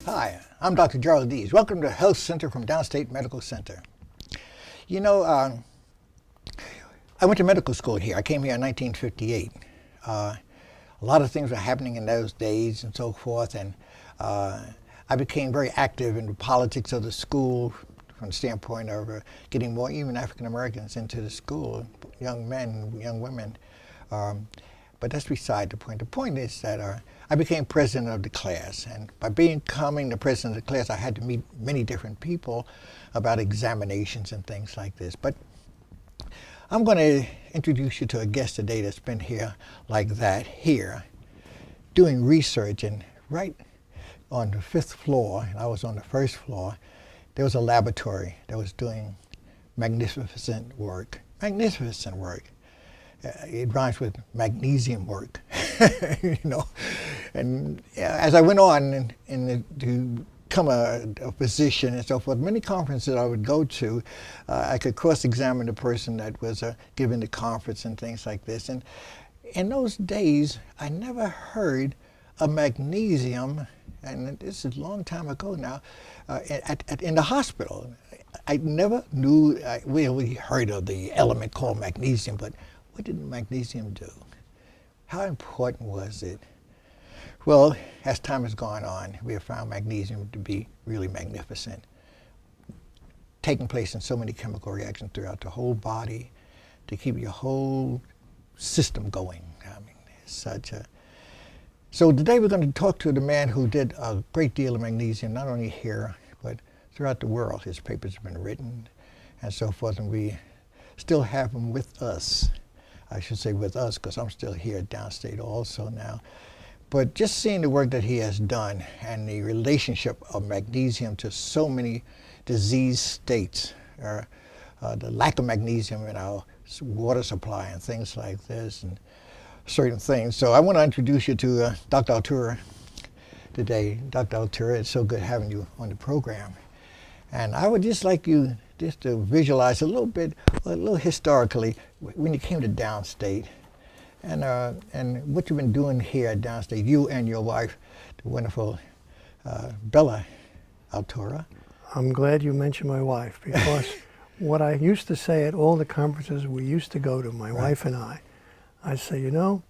Hi, I'm Dr. Gerald Deas. Welcome to Health Center from Downstate Medical Center. You know, I went to medical school here. I came here in 1958. A lot of things were happening in those days and so forth, and I became very active in the politics of the school from the standpoint of getting more even African Americans into the school, young men, young women. But that's beside the point. The point is that I became president of the class, and by becoming the president of the class, I had to meet many different people about examinations and things like this. But I'm going to introduce you to a guest today that's been here like that, here, doing research, and right on the 5th floor, and I was on the 1st floor, there was a laboratory that was doing magnificent work. Magnificent work. It rhymes with magnesium work, you know. And as I went on to become a physician and so forth, many conferences I would go to, I could cross-examine the person that was giving the conference and things like this. And in those days, I never heard of magnesium, and this is a long time ago now, in the hospital. I never knew, we heard of the element called magnesium, but what did magnesium do? How important was it? Well, as time has gone on, we have found magnesium to be really magnificent, taking place in so many chemical reactions throughout the whole body to keep your whole system going. I mean, it's such a... So today we're going to talk to the man who did a great deal of magnesium, not only here, but throughout the world. His papers have been written and so forth, and we still have him with us. I should say with us, because I'm still here at Downstate also now. But just seeing the work that he has done and the relationship of magnesium to so many disease states, or the lack of magnesium in our water supply and things like this, and certain things. So I want to introduce you to Dr. Altura today. Dr. Altura, it's so good having you on the program. And I would just like you just to visualize a little historically, when you came to Downstate, and what you've been doing here at Downstate, you and your wife, the wonderful Bella Altura. I'm glad you mentioned my wife, because what I used to say at all the conferences we used to go to, my wife and I'd say, you know,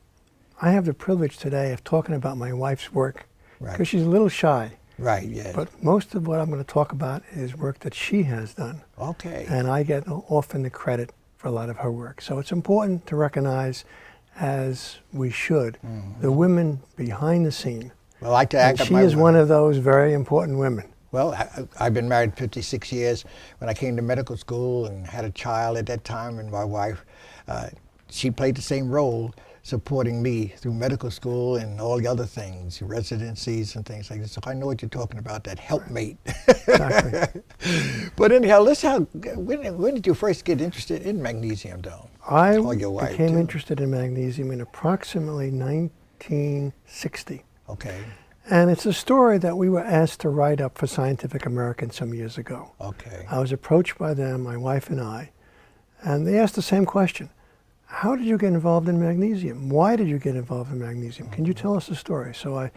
I have the privilege today of talking about my wife's work, because she's a little shy. Right, yeah. But most of what I'm going to talk about is work that she has done. Okay. And I get often the credit for a lot of her work. So it's important to recognize, as we should, the women behind the scene. Well, I like to act and she is one of those very important women. Well, I've been married 56 years. When I came to medical school and had a child at that time, and my wife, she played the same role, supporting me through medical school and all the other things, residencies and things like this. So I know what you're talking about, that helpmate. Exactly. But anyhow, when did you first get interested in magnesium, though? I became interested in magnesium in approximately 1960. Okay. And it's a story that we were asked to write up for Scientific American some years ago. Okay. I was approached by them, my wife and I, and they asked the same question. How did you get involved in magnesium? Why did you get involved in magnesium? Can you tell us the story? So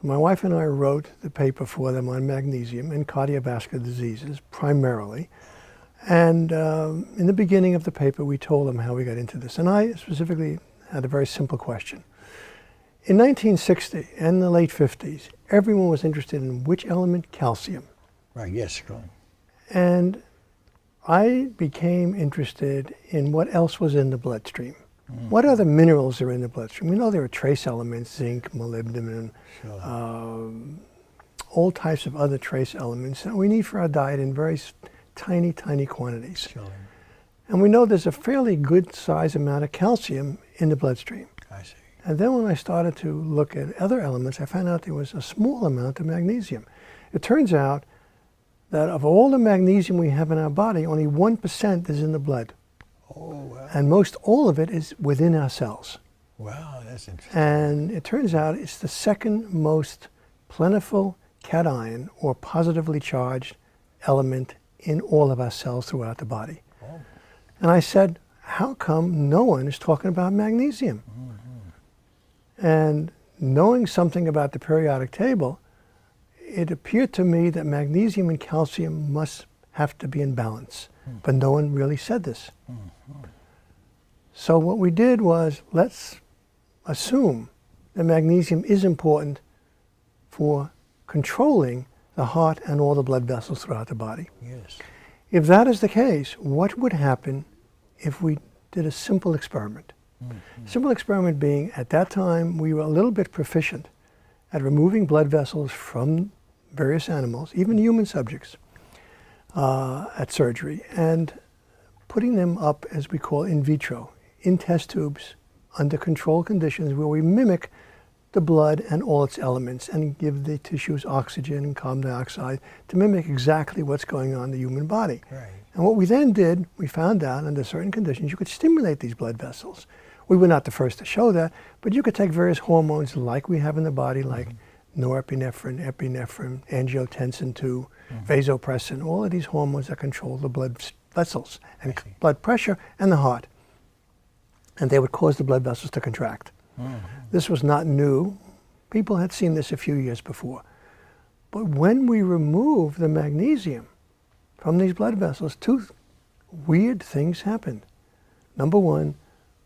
my wife and I wrote the paper for them on magnesium and cardiovascular diseases, primarily. And in the beginning of the paper, we told them how we got into this. And I specifically had a very simple question. In 1960 and the late 50s, everyone was interested in which element? Calcium. Right, yes, right. And I became interested in what else was in the bloodstream. What other minerals are in the bloodstream? We know there are trace elements, zinc, molybdenum, all types of other trace elements that we need for our diet in very tiny, tiny quantities. Sure. And we know there's a fairly good size amount of calcium in the bloodstream. I see. And then when I started to look at other elements, I found out there was a small amount of magnesium. It turns out that of all the magnesium we have in our body, only 1% is in the blood. Oh, wow. And most all of it is within our cells. Wow, that's interesting. And it turns out it's the second most plentiful cation, or positively charged element, in all of our cells throughout the body. Oh. And I said, how come no one is talking about magnesium? And knowing something about the periodic table, it appeared to me that magnesium and calcium must have to be in balance, but no one really said this. So what we did was, let's assume that magnesium is important for controlling the heart and all the blood vessels throughout the body. Yes. If that is the case, what would happen if we did a simple experiment? Simple experiment being, at that time, we were a little bit proficient at removing blood vessels from various animals, even human subjects, at surgery, and putting them up, as we call in vitro, in test tubes, under controlled conditions where we mimic the blood and all its elements and give the tissues oxygen and carbon dioxide to mimic exactly what's going on in the human body. Right. And what we then did, we found out under certain conditions you could stimulate these blood vessels. We were not the first to show that, but you could take various hormones like we have in the body, like norepinephrine, epinephrine, angiotensin II, vasopressin, all of these hormones that control the blood vessels and blood pressure and the heart. And they would cause the blood vessels to contract. This was not new. People had seen this a few years before. But when we remove the magnesium from these blood vessels, two weird things happened. Number one,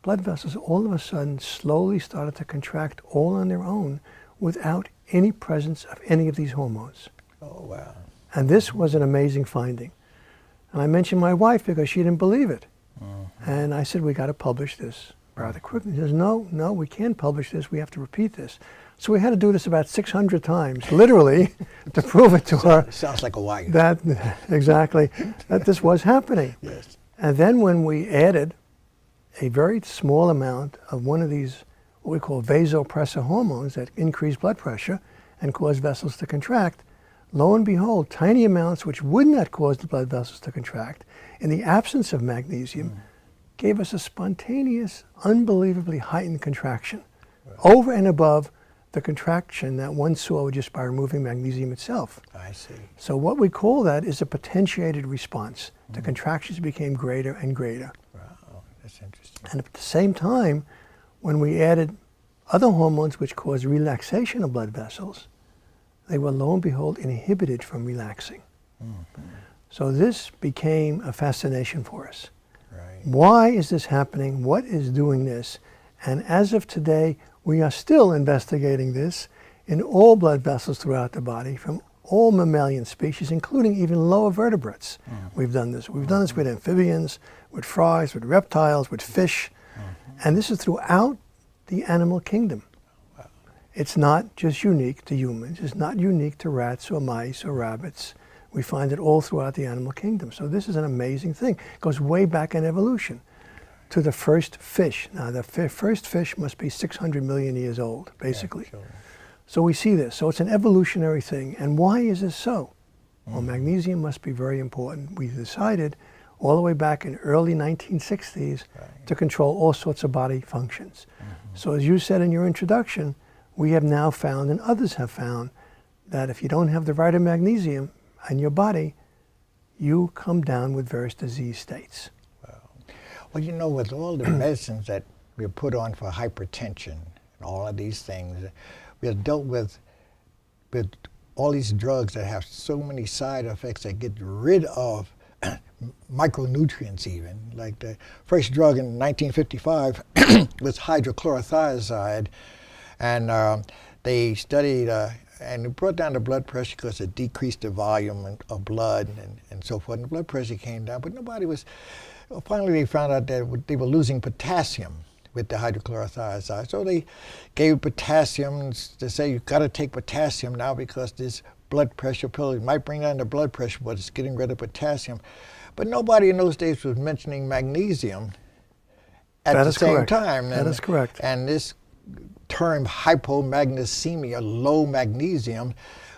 blood vessels all of a sudden slowly started to contract all on their own without any presence of any of these hormones. Oh, wow. And this was an amazing finding. And I mentioned my wife because she didn't believe it. And I said, we got to publish this rather quickly. She says, no, we can't publish this. We have to repeat this. So we had to do this about 600 times, literally, to prove it to her. Sounds like a wife. That, exactly, that this was happening. Yes. And then when we added a very small amount of one of these, what we call vasopressor hormones that increase blood pressure and cause vessels to contract, lo and behold, tiny amounts which would not cause the blood vessels to contract, in the absence of magnesium, gave us a spontaneous, unbelievably heightened contraction, over and above the contraction that one saw just by removing magnesium itself. I see. So what we call that is a potentiated response. The contractions became greater and greater. Wow, that's interesting. And at the same time, when we added other hormones which cause relaxation of blood vessels, they were, lo and behold, inhibited from relaxing. So this became a fascination for us. Right. Why is this happening? What is doing this? And as of today, we are still investigating this in all blood vessels throughout the body, from all mammalian species, including even lower vertebrates. We've done this. We've done this with amphibians, with frogs, with reptiles, with fish. And this is throughout the animal kingdom. It's not just unique to humans. It's not unique to rats or mice or rabbits. We find it all throughout the animal kingdom. So this is an amazing thing. It goes way back in evolution to the first fish. Now, the first fish must be 600 million years old, basically. Yeah, sure. So we see this. So it's an evolutionary thing. And why is this so? Well, magnesium must be very important. We decided all the way back in early 1960s to control all sorts of body functions. So as you said in your introduction, we have now found, and others have found, that if you don't have the right of magnesium in your body, you come down with various disease states. Well, you know, with all the medicines that we're put on for hypertension and all of these things, we have dealt with all these drugs that have so many side effects that get rid of micronutrients even. Like the first drug in 1955 was hydrochlorothiazide, and they studied and it brought down the blood pressure because it decreased the volume of blood and so forth, and the blood pressure came down, but nobody was. Finally, they found out that they were losing potassium with the hydrochlorothiazide. So they gave potassium to say, you've got to take potassium now because this blood pressure pill might bring down the blood pressure, but it's getting rid of potassium. But nobody in those days was mentioning magnesium at the same time. That is correct. And this term hypomagnesemia, low magnesium,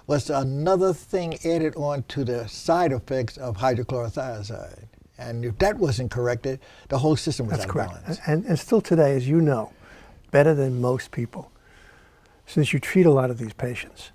was another thing added on to the side effects of hydrochlorothiazide. And if that wasn't corrected, the whole system was out of balance. That's correct. And still today, as you know, better than most people, since you treat a lot of these patients,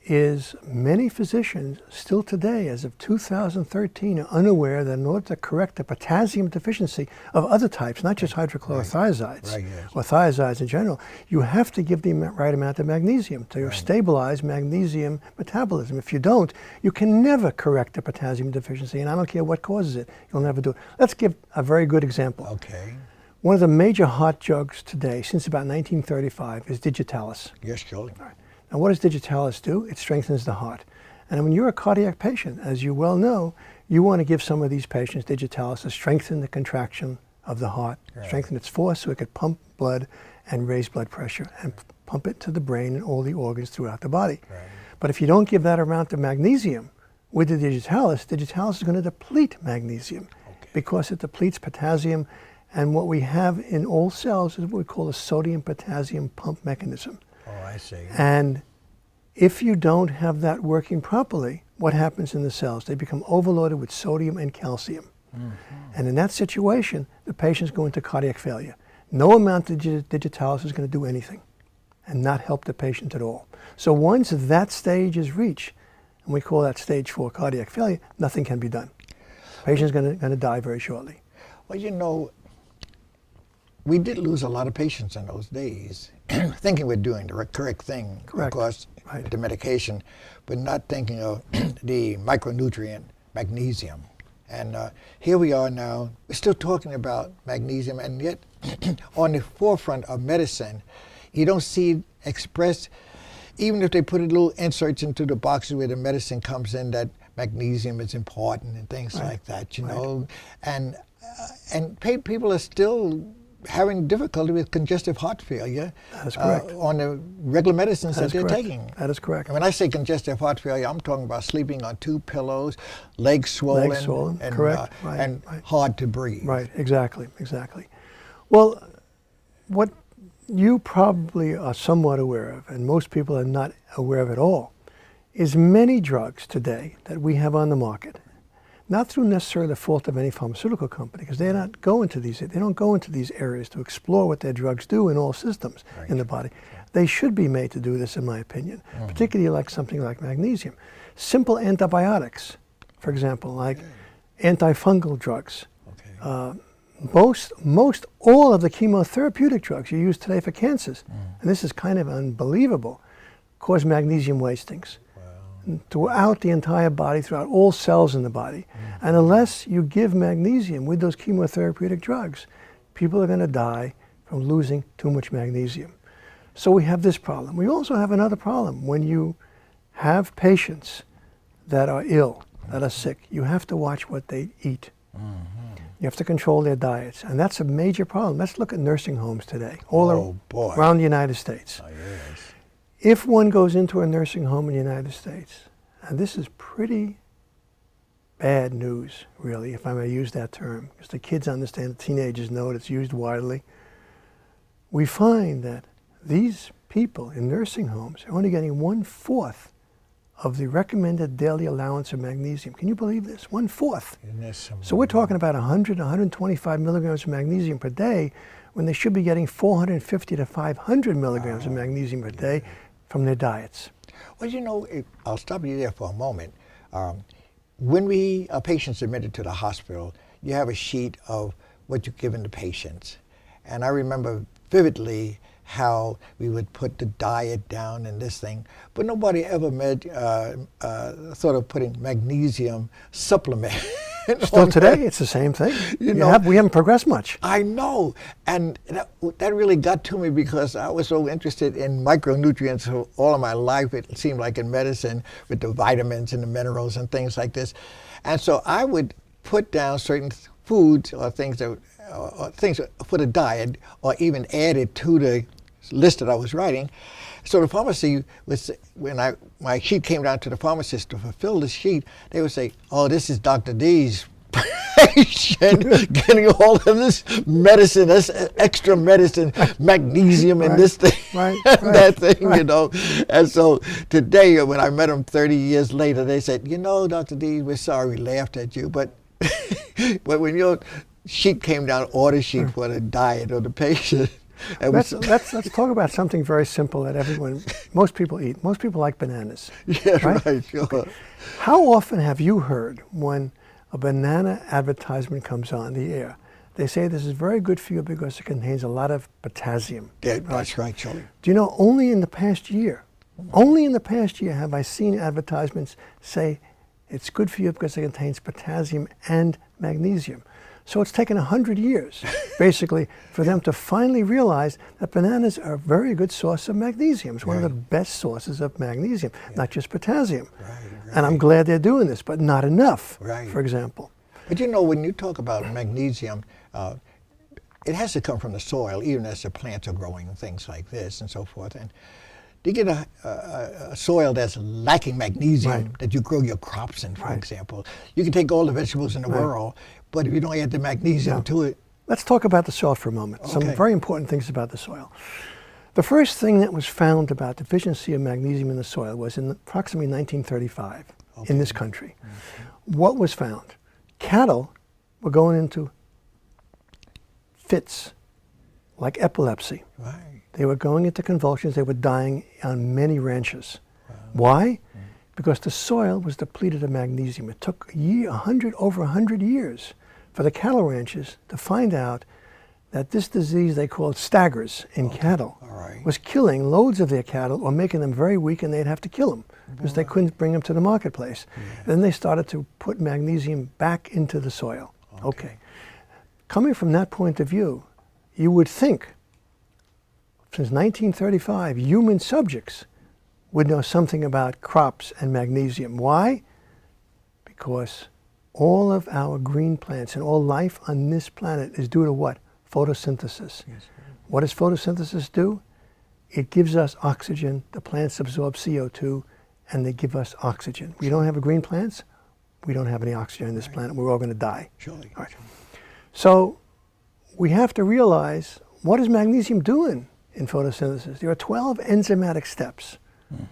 is many physicians still today, as of 2013, are unaware that in order to correct the potassium deficiency of other types, not just hydrochlorothiazides or thiazides in general, you have to give the right amount of magnesium to stabilize magnesium metabolism. If you don't, you can never correct the potassium deficiency, and I don't care what causes it, you'll never do it. Let's give a very good example. Okay. One of the major heart drugs today, since about 1935, is Digitalis. Yes, surely. All right. Now, what does Digitalis do? It strengthens the heart. And when you're a cardiac patient, as you well know, you want to give some of these patients Digitalis to strengthen the contraction of the heart, strengthen its force so it could pump blood and raise blood pressure and pump it to the brain and all the organs throughout the body. But if you don't give that amount of magnesium with the Digitalis, Digitalis is going to deplete magnesium because it depletes potassium. And what we have in all cells is what we call a sodium-potassium pump mechanism. Oh, I see. And if you don't have that working properly, what happens in the cells? They become overloaded with sodium and calcium. And in that situation, the patients go into cardiac failure. No amount of Digitalis is going to do anything and not help the patient at all. So once that stage is reached, and we call that stage 4 cardiac failure, nothing can be done. The patient's going to die very shortly. Well, you know, we did lose a lot of patients in those days, thinking we're doing the correct thing, of course, with the medication, but not thinking of the micronutrient magnesium. And here we are now, we're still talking about magnesium, and yet on the forefront of medicine, you don't see it expressed, even if they put little inserts into the boxes where the medicine comes in, that magnesium is important and things like that, you know. And people are still having difficulty with congestive heart failure. That is correct. On the regular medicines that they're taking. That is correct. And when I say congestive heart failure, I'm talking about sleeping on 2 pillows, legs swollen, and hard to breathe. Right, exactly. Well, what you probably are somewhat aware of, and most people are not aware of at all, is many drugs today that we have on the market, not through necessarily the fault of any pharmaceutical company, because they don't go into these areas to explore what their drugs do in all systems in the body. They should be made to do this, in my opinion, particularly like something like magnesium. Simple antibiotics, for example, like antifungal drugs. Most all of the chemotherapeutic drugs you use today for cancers, and this is kind of unbelievable, cause magnesium wastings throughout the entire body, throughout all cells in the body. And unless you give magnesium with those chemotherapeutic drugs, people are going to die from losing too much magnesium. So we have this problem. We also have another problem. When you have patients that are ill, that are sick, you have to watch what they eat. You have to control their diets, and that's a major problem. Let's look at nursing homes today, all around the United States. If one goes into a nursing home in the United States, and this is pretty bad news, really, if I may use that term, because the kids understand, the teenagers know it, it's used widely. We find that these people in nursing homes are only getting 1/4 of the recommended daily allowance of magnesium. Can you believe this? 1/4. So we're talking about 100, 125 milligrams of magnesium per day, when they should be getting 450 to 500 milligrams of magnesium per day from their diets. Well, you know, I'll stop you there for a moment. When we are patients admitted to the hospital, you have a sheet of what you've given the patients. And I remember vividly how we would put the diet down and this thing, but nobody ever thought of putting magnesium supplement. Still today, it's the same thing. We haven't progressed much. I know, and that really got to me because I was so interested in micronutrients all of my life. It seemed like in medicine with the vitamins and the minerals and things like this, and so I would put down certain foods or things for the diet, or even add it to the list that I was writing. So the pharmacy when my sheet came down to the pharmacist to fulfill the sheet, they would say, "Oh, this is Dr. Deas' patient getting all of this medicine, this extra medicine, magnesium and this thing, that thing, you know." And so today, when I met them 30 years later, they said, "You know, Dr. Deas, we're sorry we laughed at you, but when your sheet came down, order sheet for the diet of the patient, And Let's talk about something very simple that most people eat. Most people like bananas. yeah, right, sure. Okay. How often have you heard when a banana advertisement comes on the air, they say this is very good for you because it contains a lot of potassium. Yeah, that's right, Charlie. Do you know, only in the past year have I seen advertisements say it's good for you because it contains potassium and magnesium. So it's taken 100 years, basically, for them to finally realize that bananas are a very good source of magnesium. It's one of the best sources of magnesium, not just potassium. Right. And I'm glad they're doing this, but not enough, Right. for example. But you know, when you talk about magnesium, it has to come from the soil, even as the plants are growing and things like this and so forth. And you get a soil that's lacking magnesium that you grow your crops in, for example. You can take all the vegetables in the world, but if you don't add the magnesium to it. Let's talk about the soil for a moment. Some very important things about the soil. The first thing that was found about deficiency of magnesium in the soil was in approximately 1935 in this country. What was found? Cattle were going into fits, like epilepsy. Right. They were going into convulsions. They were dying on many ranches. Why? Because the soil was depleted of magnesium. It took over 100 years for the cattle ranches to find out that this disease they called staggers in cattle was killing loads of their cattle or making them very weak, and they'd have to kill them because they couldn't bring them to the marketplace. Then they started to put magnesium back into the soil. Okay. Coming from that point of view, you would think since 1935, human subjects would know something about crops and magnesium. Why? Because all of our green plants and all life on this planet is due to what? Photosynthesis. What does photosynthesis do? It gives us oxygen. The plants absorb CO2 and they give us oxygen. We don't have green plants, we don't have any oxygen on this planet. We're all going to die. Surely. All right. So we have to realize, what is magnesium doing in photosynthesis? There are 12 enzymatic steps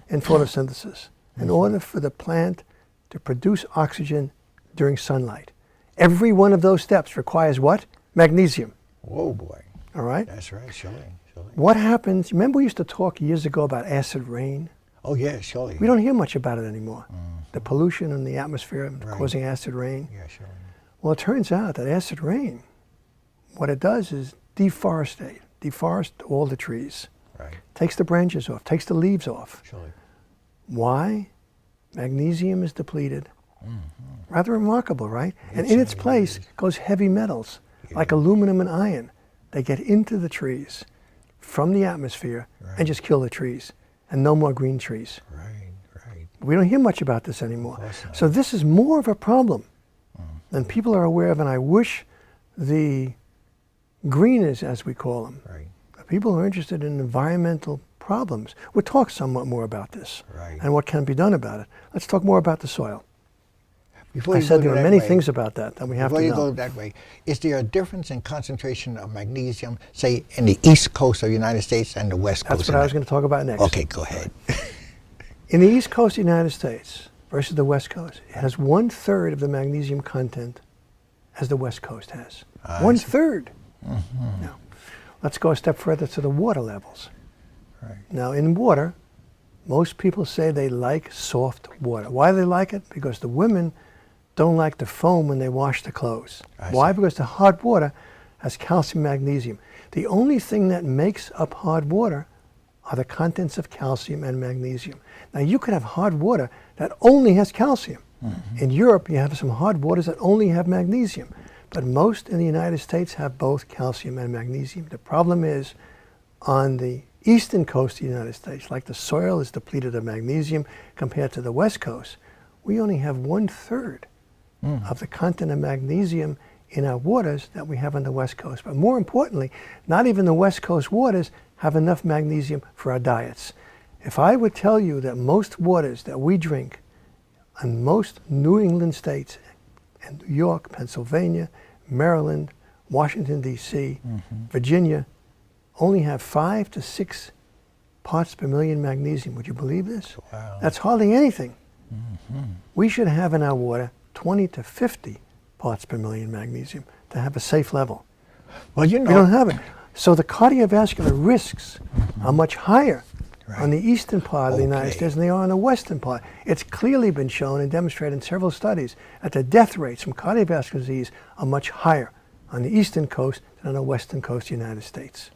in photosynthesis in order for the plant to produce oxygen during sunlight. Every one of those steps requires what? Magnesium. Whoa, boy. All right? That's right, surely. What happens, remember we used to talk years ago about acid rain? Oh, yeah, surely. We don't hear much about it anymore. The pollution in the atmosphere causing acid rain. Yeah, surely. Well, it turns out that acid rain, what it does is deforest all the trees. Right. Takes the branches off, takes the leaves off. Surely. Why? Magnesium is depleted. Rather remarkable, right? And in its place goes heavy metals, like aluminum and iron. They get into the trees from the atmosphere and just kill the trees. And no more green trees. Right. We don't hear much about this anymore. So this is more of a problem than people are aware of, and I wish the greeners, as we call them, the people who are interested in environmental problems, would talk somewhat more about this and what can be done about it. Let's talk more about the soil. I said there are many things about that we have to know. Before you go that way, is there a difference in concentration of magnesium, say, in the East Coast of the United States and the West Coast? That's what I was going to talk about next. Okay, go ahead. In the East Coast of the United States versus the West Coast, it has 1/3 of the magnesium content as the West Coast has. 1/3. Now, let's go a step further to the water levels. Now, in water, most people say they like soft water. Why do they like it? Because the women don't like the foam when they wash the clothes. Why? Because the hard water has calcium, magnesium. The only thing that makes up hard water are the contents of calcium and magnesium. Now, you could have hard water that only has calcium. In Europe, you have some hard waters that only have magnesium. But most in the United States have both calcium and magnesium. The problem is, on the eastern coast of the United States, like the soil is depleted of magnesium compared to the West Coast, we only have 1/3 of the content of magnesium in our waters that we have on the West Coast. But more importantly, not even the West Coast waters have enough magnesium for our diets. If I would tell you that most waters that we drink in most New England states, and New York, Pennsylvania, Maryland, Washington, D.C., Virginia, only have 5 to 6 parts per million magnesium. Would you believe this? Wow. That's hardly anything. We should have in our water 20 to 50 parts per million magnesium to have a safe level. Well, you know, we don't have it. So the cardiovascular risks are much higher Right. on the eastern part of the United Okay. States than they are on the western part. It's clearly been shown and demonstrated in several studies that the death rates from cardiovascular disease are much higher on the eastern coast than on the western coast of the United States.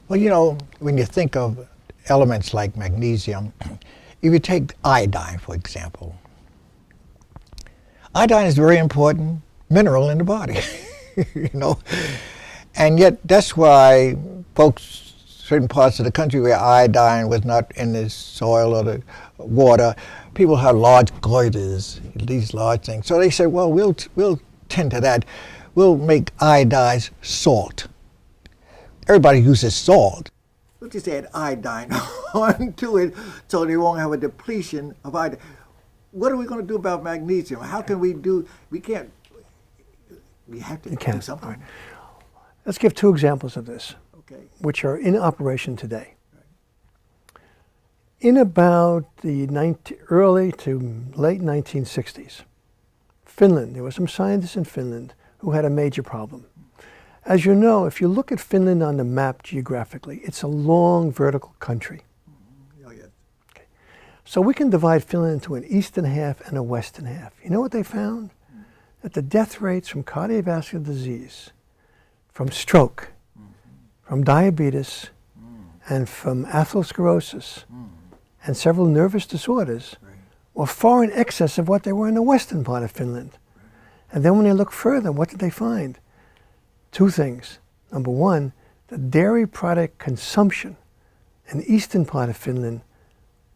Well, you know, when you think of elements like magnesium, if you take iodine, for example, iodine is a very important mineral in the body, you know, and yet that's why folks, certain parts of the country where iodine was not in the soil or the water, people have large goiters, these large things. So they said, well, we'll tend to that. We'll make iodized salt. Everybody uses salt. We'll just add iodine onto it so they won't have a depletion of iodine. What are we going to do about magnesium? How can we do, we can't, we have to do something. Right. Let's give two examples of this, Okay. which are in operation today. In about the early to late 1960s, Finland, there were some scientists in Finland who had a major problem. As you know, if you look at Finland on the map geographically, it's a long vertical country. Oh, yeah. Okay. So we can divide Finland into an eastern half and a western half. You know what they found? That the death rates from cardiovascular disease, from stroke, from diabetes, and from atherosclerosis, and several nervous disorders were far in excess of what they were in the western part of Finland. And then when they look further, what did they find? Two things. Number one, the dairy product consumption in the eastern part of Finland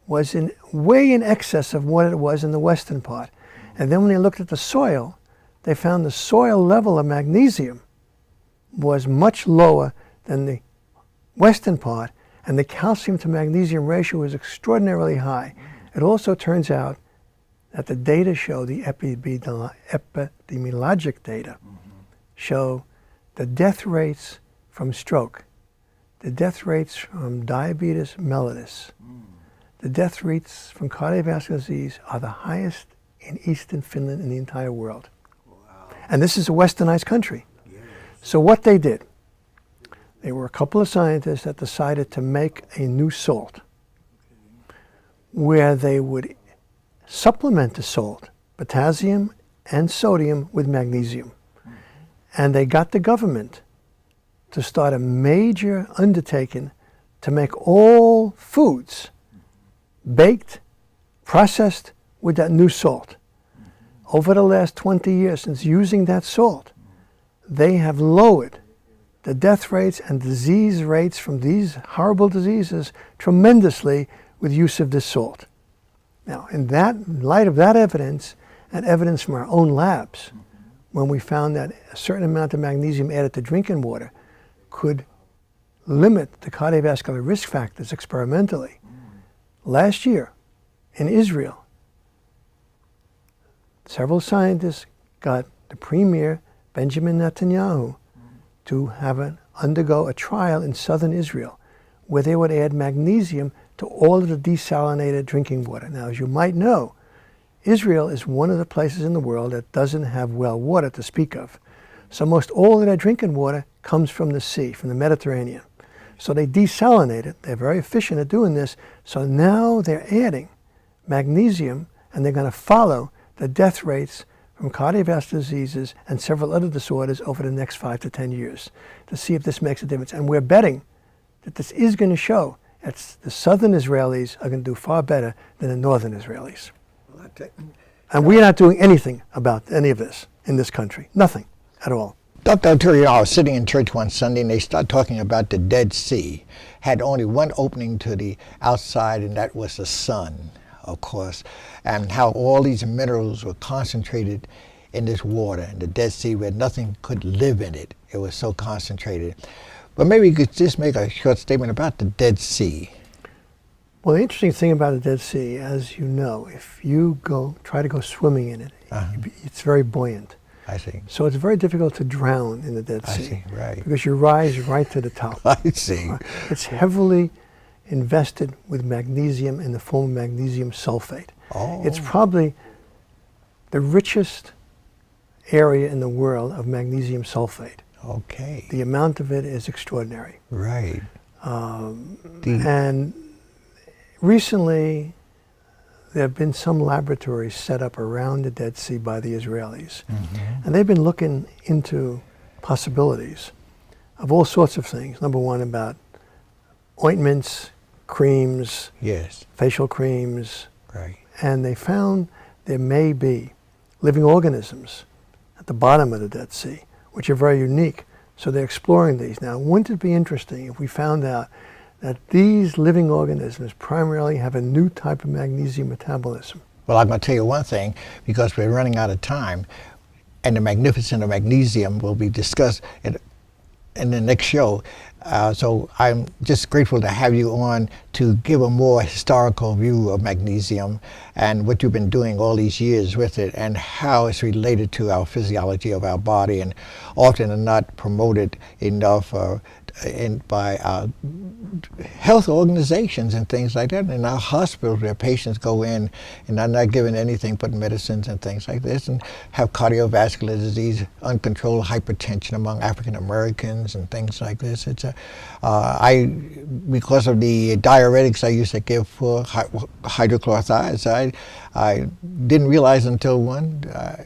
was way in excess of what it was in the western part. And then when they looked at the soil, they found the soil level of magnesium was much lower than the western part, and the calcium to magnesium ratio was extraordinarily high. It also turns out that the data show, the epidemiologic data, show the death rates from stroke, the death rates from diabetes mellitus, the death rates from cardiovascular disease are the highest in eastern Finland in the entire world. Wow. And this is a westernized country. Yes. So what they did, there were a couple of scientists that decided to make a new salt where they would supplement the salt, potassium and sodium, with magnesium. And they got the government to start a major undertaking to make all foods baked, processed with that new salt. Over the last 20 years since using that salt, they have lowered the death rates and disease rates from these horrible diseases tremendously with use of this salt. Now, in light of that evidence and evidence from our own labs, when we found that a certain amount of magnesium added to drinking water could limit the cardiovascular risk factors experimentally, last year in Israel, several scientists got the premier, Benjamin Netanyahu, to undergo a trial in southern Israel where they would add magnesium to all of the desalinated drinking water. Now, as you might know, Israel is one of the places in the world that doesn't have well water to speak of. So most all of their drinking water comes from the sea, from the Mediterranean. So they desalinate it. They're very efficient at doing this. So now they're adding magnesium, and they're going to follow the death rates from cardiovascular diseases and several other disorders over the next 5 to 10 years to see if this makes a difference. And we're betting that this is going to show that the southern Israelis are going to do far better than the northern Israelis. Well, And we're not doing anything about any of this in this country. Nothing at all. Dr. Arturo, I was sitting in church one Sunday and they started talking about the Dead Sea. Had only one opening to the outside, and that was the sun, of course, and how all these minerals were concentrated in this water in the Dead Sea where nothing could live in it. It was so concentrated. But maybe you could just make a short statement about the Dead Sea. Well, the interesting thing about the Dead Sea, as you know, if you try to go swimming in it, it's very buoyant. I see. So it's very difficult to drown in the Dead Sea. I see, right. Because you rise right to the top. I see. It's heavily invested with magnesium in the form of magnesium sulfate. Oh. It's probably the richest area in the world of magnesium sulfate. Okay. The amount of it is extraordinary. Right. And recently, there have been some laboratories set up around the Dead Sea by the Israelis. And they've been looking into possibilities of all sorts of things. Number one, about ointments, creams, Yes. facial creams. Right. And they found there may be living organisms at the bottom of the Dead Sea, which are very unique. So they're exploring these. Now, wouldn't it be interesting if we found out that these living organisms primarily have a new type of magnesium metabolism? Well, I'm going to tell you one thing, because we're running out of time, and the magnificence of magnesium will be discussed in the next show. So I'm just grateful to have you on to give a more historical view of magnesium and what you've been doing all these years with it and how it's related to our physiology of our body, and often are not promoted enough by health organizations and things like that. In our hospitals, where patients go in and are not given anything but medicines and things like this, and have cardiovascular disease, uncontrolled hypertension among African Americans and things like this. It's because of the diuretics I used to give for hydrochlorothiazides, I didn't realize until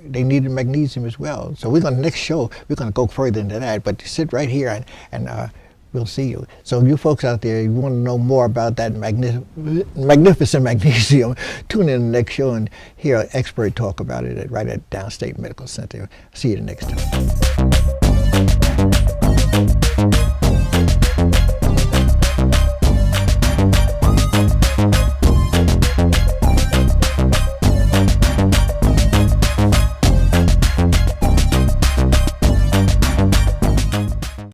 they needed magnesium as well. So next show, we're going to go further into that, but sit right here and we'll see you. So you folks out there, you want to know more about that magnificent magnesium, tune in the next show and hear an expert talk about it right at Downstate Medical Center. See you the next time.